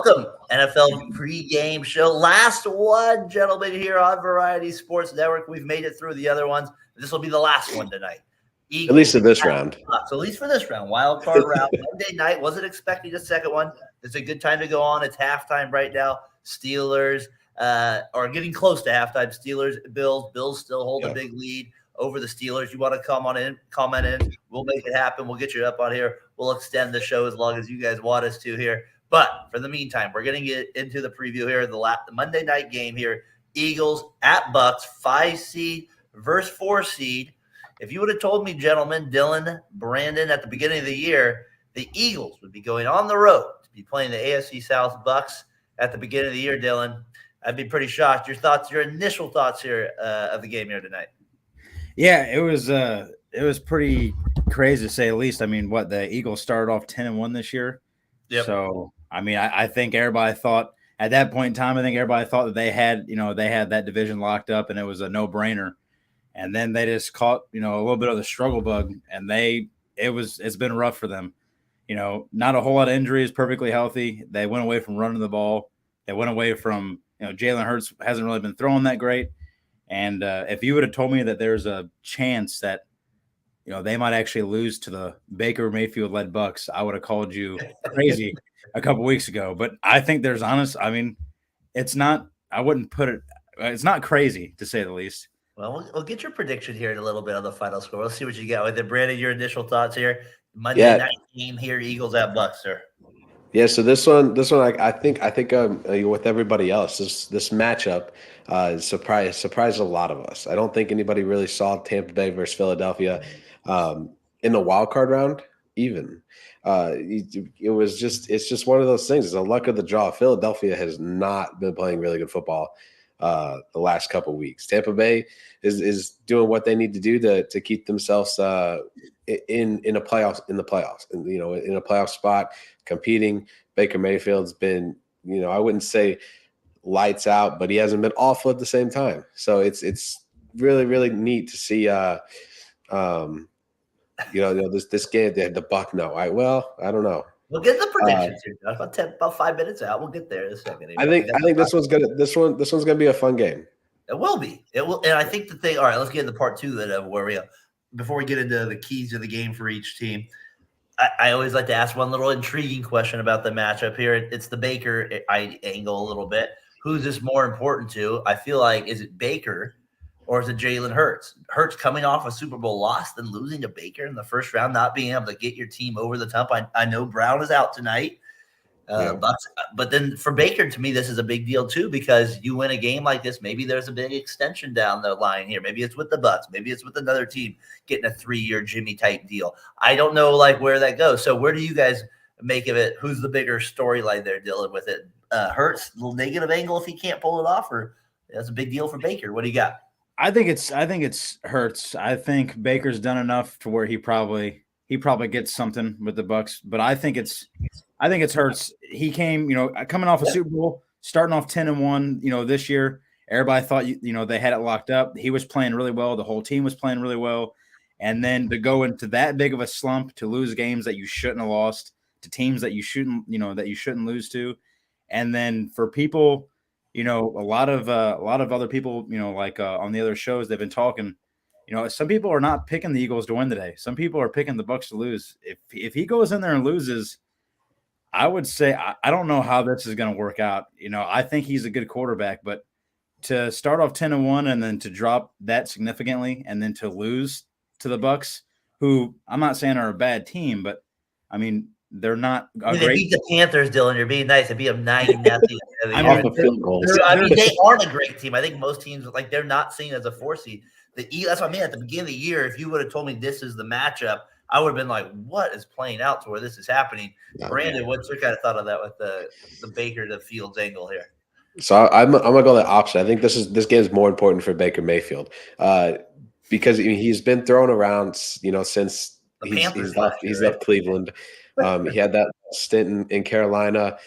Welcome, NFL pregame show. Last one, gentlemen, here on Variety Sports Network. We've made it through the other ones. This will be the last one tonight. Eagles, at least in this round. So at least for this round. Wild card round. Monday night. Wasn't expecting a second one. It's a good time to go on. It's halftime right now. Steelers are getting close to halftime. Steelers, Bills. Bills still hold a big lead over the Steelers. You want to comment in. We'll make it happen. We'll get you up on here. We'll extend the show as long as you guys want us to here. But for the meantime, we're going to get into the preview here. The Monday night game here. Eagles at Bucs, 5 seed versus 4 seed. If you would have told me, gentlemen, Dylan, Brandon, at the beginning of the year, the Eagles would be going on the road to be playing the AFC South Bucs at the beginning of the year, Dylan, I'd be pretty shocked. Your initial thoughts here of the game here tonight? Yeah, it was pretty crazy to say the least. I mean, the Eagles started off 10-1 this year. Yep. So, I mean, I think everybody thought at that point in time, that they had that division locked up and it was a no-brainer. And then they just caught, a little bit of the struggle bug, and it's been rough for them. Not a whole lot of injuries, perfectly healthy. They went away from running the ball. They went away from, Jalen Hurts hasn't really been throwing that great. And if you would have told me that there's a chance that, they might actually lose to the Baker Mayfield-led Bucs, I would have called you crazy a couple weeks ago. But I think it's not crazy, to say the least. Well, we'll get your prediction here in a little bit on the final score. We'll see what you got with it. Brandon, your initial thoughts here. Monday night game here, Eagles at Bucs, sir. Yeah, so this one, I think with everybody else, this matchup surprised a lot of us. I don't think anybody really saw Tampa Bay versus Philadelphia in the wild card round. Even it's just one of those things. It's a luck of the draw. Philadelphia has not been playing really good football the last couple of weeks. Tampa Bay is doing what they need to do to keep themselves in the playoffs, and in a playoff spot, competing. Baker Mayfield's been, I wouldn't say lights out, but he hasn't been awful at the same time. So it's really, really neat to see this game. The Buck. No, I don't know. We'll get the predictions here. About 5 minutes out. We'll get there in a second. I think this one's gonna be a fun game. It will be. It will, and I think the thing. All right, let's get into part 2 then of where we are. Before we get into the keys of the game for each team, I always like to ask one little intriguing question about the matchup here. It's the Baker angle a little bit. Who's this more important to? I feel like, is it Baker or is it Jalen Hurts? Hurts coming off a Super Bowl loss, then losing to Baker in the first round, not being able to get your team over the top. I know Brown is out tonight. But then for Baker, to me, this is a big deal too, because you win a game like this, maybe there's a big extension down the line here. Maybe it's with the Bucs. Maybe it's with another team getting a 3-year Jimmy type deal. I don't know where that goes. So where do you guys make of it? Who's the bigger storyline there dealing with it? Hurts, little negative angle if he can't pull it off, or that's a big deal for Baker. What do you got? I think it's Hurts. I think Baker's done enough to where he probably gets something with the Bucs, but I think it's Hurts. He came, coming off a Super Bowl, starting off 10-1, this year. Everybody thought, they had it locked up. He was playing really well. The whole team was playing really well. And then to go into that big of a slump, to lose games that you shouldn't have lost, to teams that you shouldn't lose to. And then for people, a lot of other people, on the other shows, they've been talking, some people are not picking the Eagles to win today. Some people are picking the Bucs to lose. If he goes in there and loses, I would say I don't know how this is going to work out. I think he's a good quarterback, but to start off 10-1 and then to drop that significantly and then to lose to the Bucs, who I'm not saying are a bad team, but I mean they're not a they great. Beat the Panthers, Dylan. You're being nice. They beat them 9-0. They aren't a great team. I think most teams they're not seen as a 4 seed. That's what I mean. At the beginning of the year, if you would have told me this is the matchup, I would have been like, what is playing out to where this is happening? Brandon, what's your kind of thought of that with the Baker to Fields angle here? So I'm gonna go the opposite. I think this game is more important for Baker Mayfield because he's been thrown around, since he's left Cleveland. He had that stint in Carolina.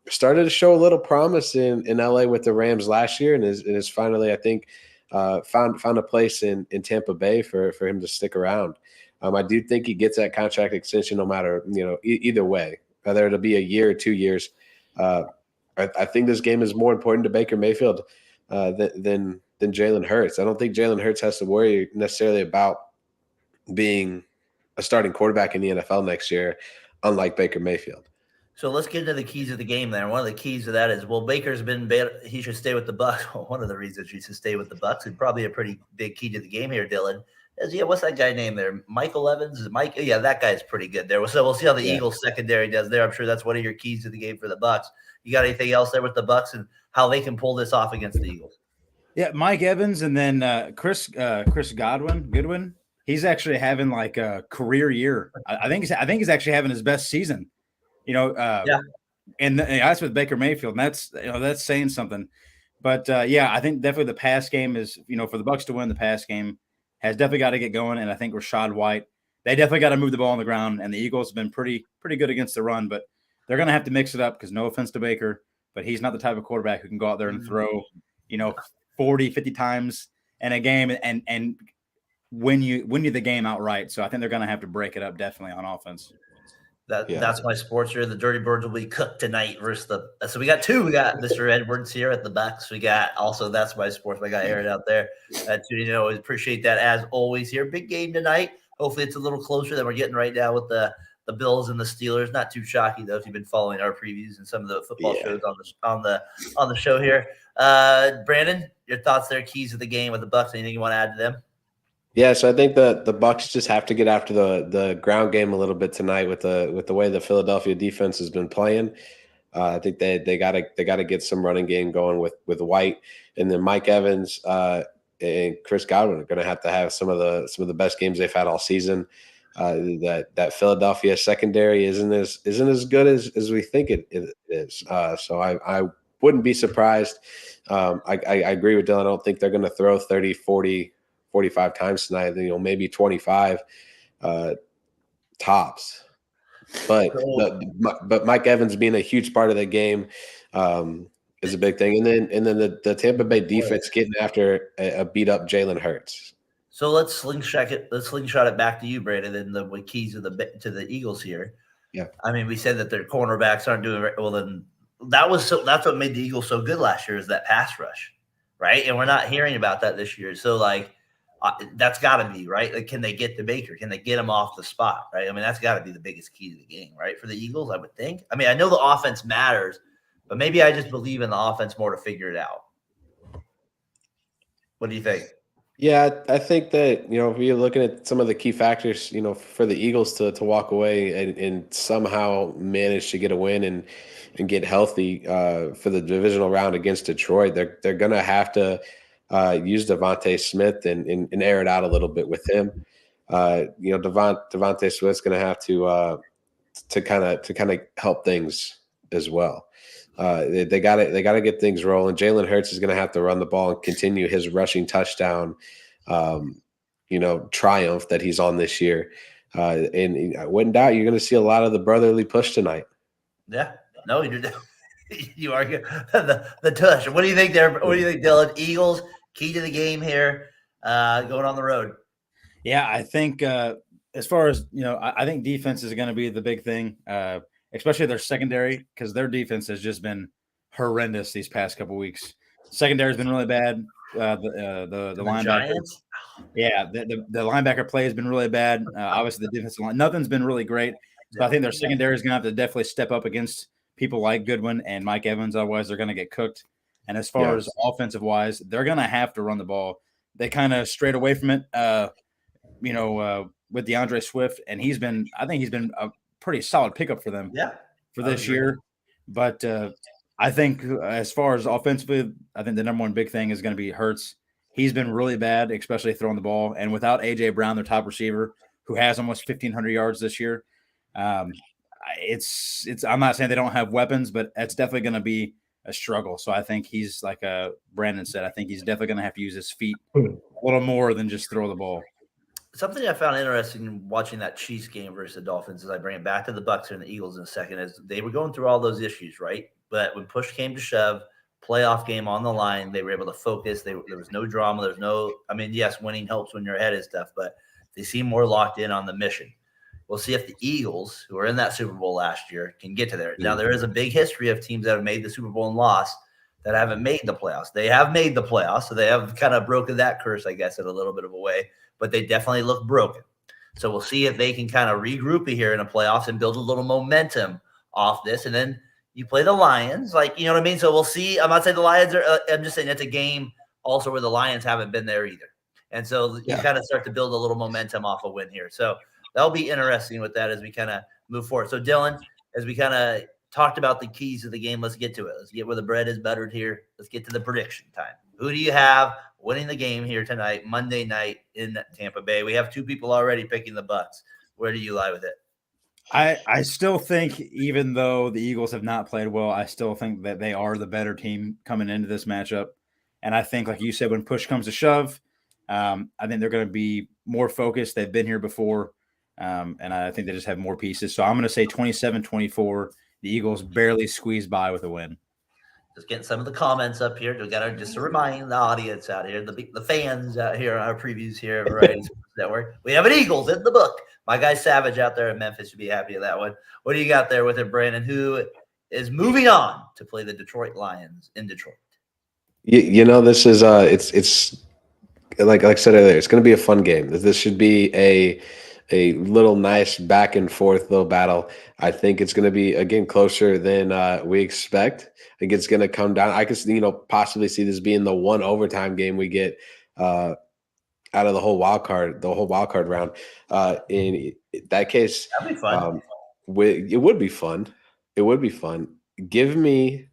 Started to show a little promise in LA with the Rams last year, and is finally, I think, found a place in Tampa Bay for him to stick around. I do think he gets that contract extension no matter, either way, whether it'll be a year or 2 years. I think this game is more important to Baker Mayfield than Jalen Hurts. I don't think Jalen Hurts has to worry necessarily about being a starting quarterback in the NFL next year, unlike Baker Mayfield. So let's get into the keys of the game there. One of the keys of that is, well, Baker's been bad. He should stay with the Bucs. Well, one of the reasons he should stay with the Bucs, and probably a pretty big key to the game here, Dylan, is, what's that guy named there? Michael Evans? Is it Mike? Yeah, that guy's pretty good there. So we'll see how the Eagles secondary does there. I'm sure that's one of your keys to the game for the Bucs. You got anything else there with the Bucs and how they can pull this off against the Eagles? Yeah, Mike Evans, and then Chris Goodwin. He's actually having like a career year. I think he's actually having his best season. And that's with Baker Mayfield, and that's saying something. But I think definitely the pass game is, for the Bucs to win, the pass game has definitely got to get going. And I think Rachaad White, they definitely got to move the ball on the ground. And the Eagles have been pretty good against the run, but they're going to have to mix it up because, no offense to Baker, but he's not the type of quarterback who can go out there and throw, 40, 50 times in a game and win you the game outright. So I think they're going to have to break it up definitely on offense. That's my sports here. The Dirty Birds will be cooked tonight versus so we got two. We got Mr. Edwards here at the Bucs. We got also That's My Sports. I got Aaron out there. Always appreciate that as always here. Big game tonight. Hopefully it's a little closer than we're getting right now with the Bills and the Steelers. Not too shocking though if you've been following our previews and some of the football shows on the show here. Brandon, your thoughts there? Keys of the game with the Bucs. Anything you want to add to them? Yeah, so I think the Bucs just have to get after the ground game a little bit tonight with the way the Philadelphia defense has been playing. I think they gotta get some running game going with White, and then Mike Evans and Chris Godwin are going to have some of the best games they've had all season. That Philadelphia secondary isn't as good as we think it is. So I wouldn't be surprised. I agree with Dylan. I don't think they're going to throw 30, 40. 45 times tonight, maybe 25 tops. But Mike Evans being a huge part of the game is a big thing. And then the Tampa Bay defense getting after a beat up Jalen Hurts. So let's slingshot it back to you, Brandon, and the keys to the Eagles here. Yeah. I mean, we said that their cornerbacks aren't doing well. Then that's what made the Eagles so good last year is that pass rush, right? And we're not hearing about that this year. So that's got to be right. Like, can they get to Baker? Can they get him off the spot? Right. I mean, that's got to be the biggest key to the game, right? For the Eagles, I would think. I mean, I know the offense matters, but maybe I just believe in the offense more to figure it out. What do you think? Yeah, I think that, if you're looking at some of the key factors, for the Eagles to walk away and somehow manage to get a win and get healthy for the divisional round against Detroit, they're going to have to use Devontae Smith and air it out a little bit with him. Devontae Smith's going to have to kind of help things as well. They got to get things rolling. Jalen Hurts is going to have to run the ball and continue his rushing touchdown, triumph that he's on this year. And I wouldn't doubt you're going to see a lot of the brotherly push tonight. Yeah, no, you are good. The tush. What do you think there? What do you think, Dylan? Eagles, key to the game here, going on the road. Yeah, I think as far as, I think defense is going to be the big thing, especially their secondary, because their defense has just been horrendous these past couple weeks. Secondary has been really bad. The linebacker, Giants? the linebacker play has been really bad. Obviously, the defensive line, nothing's been really great. So I think their secondary is going to have to definitely step up against people like Goodwin and Mike Evans. Otherwise, they're going to get cooked. And as far as offensive wise, they're going to have to run the ball. They kind of strayed away from it, with DeAndre Swift, and I think he's been a pretty solid pickup for them for this year. But I think as far as offensively, I think the number one big thing is going to be Hurts. He's been really bad, especially throwing the ball. And without A.J. Brown, their top receiver, who has almost 1,500 yards this year, it's. I'm not saying they don't have weapons, but it's definitely going to be a struggle. So I think he's, like Brandon said, I think he's definitely going to have to use his feet a little more than just throw the ball. Something I found interesting in watching that Chiefs game versus the Dolphins, as I bring it back to the Bucs and the Eagles in a second, is they were going through all those issues, right? But when push came to shove, playoff game on the line, they were able to focus. There was no drama. There's no – I mean, yes, winning helps when you're ahead and stuff, but they seem more locked in on the mission. We'll see if the Eagles, who were in that Super Bowl last year, can get to there. Now, there is a big history of teams that have made the Super Bowl and lost that haven't made the playoffs. They have made the playoffs, so they have kind of broken that curse, I guess, in a little bit of a way, but they definitely look broken. So we'll see if they can kind of regroup here in the playoffs and build a little momentum off this. And then you play the Lions, like, you know what I mean? So we'll see. I'm not saying the Lions are I'm just saying it's a game also where the Lions haven't been there either. And so you kind of start to build a little momentum off a win here. So that'll be interesting with that as we kind of move forward. So Dylan, as we kind of talked about the keys of the game, let's get to it. Let's get where the bread is buttered here. Let's get to the prediction time. Who do you have winning the game here tonight, Monday night in Tampa Bay? We have two people already picking the Bucs. Where do you lie with it? I still think, even though the Eagles have not played well, I still think that they are the better team coming into this matchup. And I think, like you said, when push comes to shove, I think they're going to be more focused. They've been here before, and I think they just have more pieces. So I'm going to say 27-24. The Eagles barely squeezed by with a win. Just getting some of the comments up here. We got to just to remind the audience out here, the fans out here on our previews here at Variety Sports Network. We have an Eagles in the book. My guy Savage out there in Memphis should be happy with that one. What do you got there with it, Brandon? Who is moving on to play the Detroit Lions in Detroit? You know, this is it's like I said earlier, it's going to be a fun game. This should be a little nice back and forth little battle. I think it's going to be, again, closer than we expect. I think it's going to come down. I could, possibly see this being the one overtime game we get out of the whole wild card round. In that case, that'd be fun. It would be fun. It would be fun. Give me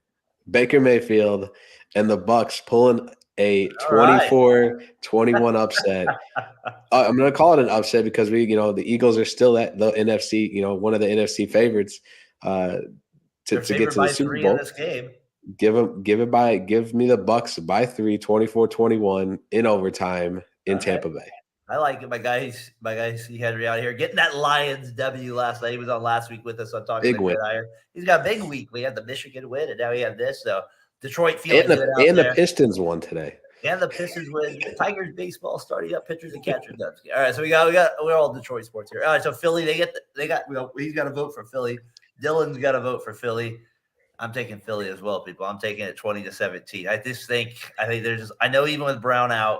Baker Mayfield and the Bucs pulling a 24-21 upset. I'm going to call it an upset because the Eagles are still at the NFC, one of the NFC favorites to get to the Super Bowl. In this game. Give me the Bucs by 3, 24-21 in overtime in Tampa Bay. I like it. My guy C. Henry out here getting that Lions W last night. He was on last week with us on Talking Big win. He's got a big week. We had the Michigan win, and now he had this. So Detroit feeling good out the Pistons won today. And the Pistons win. Tigers baseball starting up pitchers and catchers. All right, so we're all Detroit sports here. All right, so Philly, he's got to vote for Philly. Dylan's got to vote for Philly. I'm taking Philly as well, people. I'm taking it 20-17. I know even with Brown out,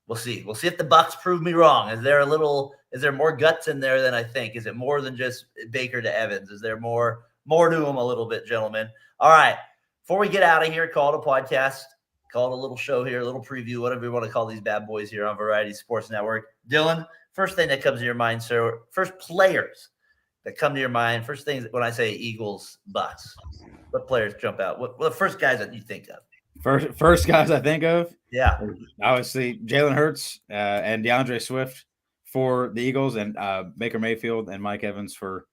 we'll see. We'll see if the Bucs prove me wrong. Is there more guts in there than I think? Is it more than just Baker to Evans? Is there more to them a little bit, gentlemen? All right. Before we get out of here, call it a podcast, call it a little show here, a little preview, whatever you want to call these bad boys here on Variety Sports Network. Dylan, first thing that comes to your mind, sir, first players that come to your mind, first things when I say Eagles, Bucs, what players jump out? What the first guys that you think of? First guys I think of? Yeah. Obviously, Jalen Hurts and DeAndre Swift for the Eagles, and Baker Mayfield and Mike Evans for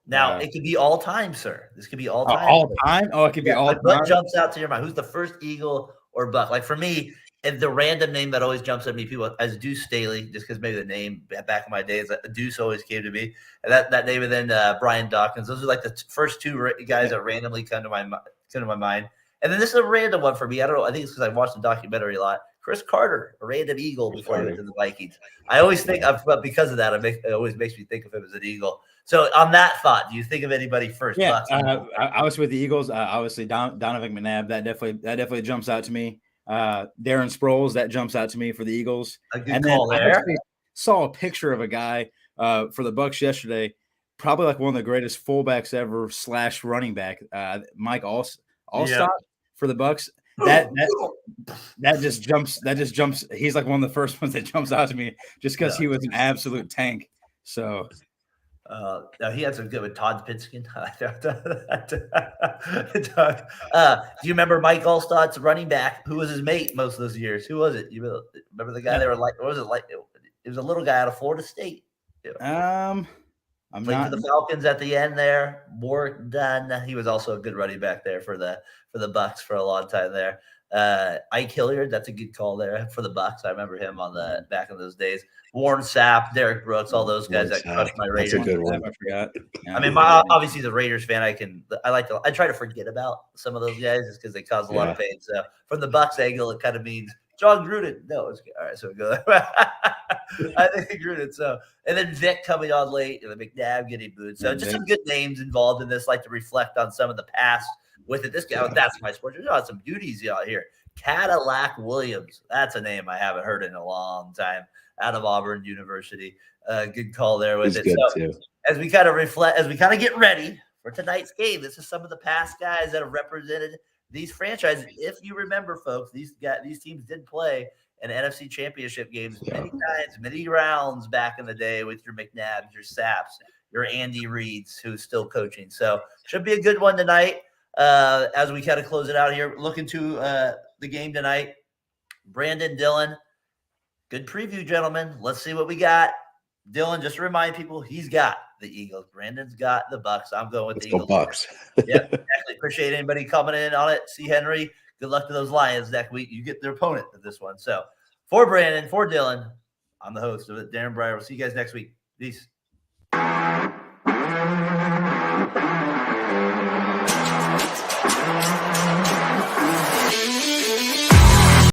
Now, it could be all time, sir. This could be all time. All time? Oh, it could be all time. What jumps out to your mind? Who's the first Eagle or Buck? Like for me, and the random name that always jumps at me, people as Deuce Staley, just because maybe the name back in my days, Deuce always came to me. And that name, and then Brian Dawkins. Those are like the first two guys that randomly come to my mind. And then this is a random one for me. I don't know. I think it's because I watched the documentary a lot. Chris Carter, a random Eagle before he went to the Vikings. I always think but because of that, it always makes me think of him as an Eagle. So on that thought, do you think of anybody first? Yeah, I was with the Eagles. Obviously, Donovan McNabb. That definitely jumps out to me. Darren Sproles, that jumps out to me for the Eagles. A good call there. I saw a picture of a guy for the Bucs yesterday, probably like one of the greatest fullbacks ever / running back, Mike Allstott for the Bucs. That just jumps. He's like one of the first ones that jumps out to me just because he was an absolute tank. So. No, he had some good with Todd Pinskin. Do you remember Mike Allstott's running back? Who was his mate most of those years? Who was it? You remember the guy they were like? What was it like? It was a little guy out of Florida State. I'm played for the Falcons at the end there. More done. He was also a good running back there for the Bucs for a long time there. Ike Hilliard, that's a good call there for the Bucs. I remember him on the back in those days. Warren Sapp, Derek Brooks, all those guys that crushed my Raiders. That's a good one. I forgot. I mean, obviously, as a Raiders fan, I try to forget about some of those guys just because they cause a lot of pain. So from the Bucs angle, it kind of means John Gruden. No, it's all right. So we go. I think Gruden. So, and then Vic coming on late, and the McNabb getting booed. So, just some good names involved in this. Like to reflect on some of the past with it. This guy, that's my sports. There's some beauties out here. Cadillac Williams. That's a name I haven't heard in a long time. Out of Auburn University. Good call there with He's it. good So, too. as we kind of reflect, as we kind of get ready for tonight's game, this is some of the past guys that have represented these franchises. If you remember, folks, these teams did play in NFC Championship games many times, many rounds back in the day with your McNabbs, your Saps, your Andy Reeds, who's still coaching. So should be a good one tonight. As we kind of close it out here, looking to the game tonight. Brandon, Dylan, good preview, gentlemen. Let's see what we got. Dylan, just to remind people, he's got the Eagles. Brandon's got the Bucs. I'm going with the Eagles. Bucs. Yeah, exactly. Appreciate anybody coming in on it. See Henry. Good luck to those Lions next week. You get their opponent of this one. So for Brandon, for Dylan, I'm the host of it, Darren Breyer. We'll see you guys next week. Peace.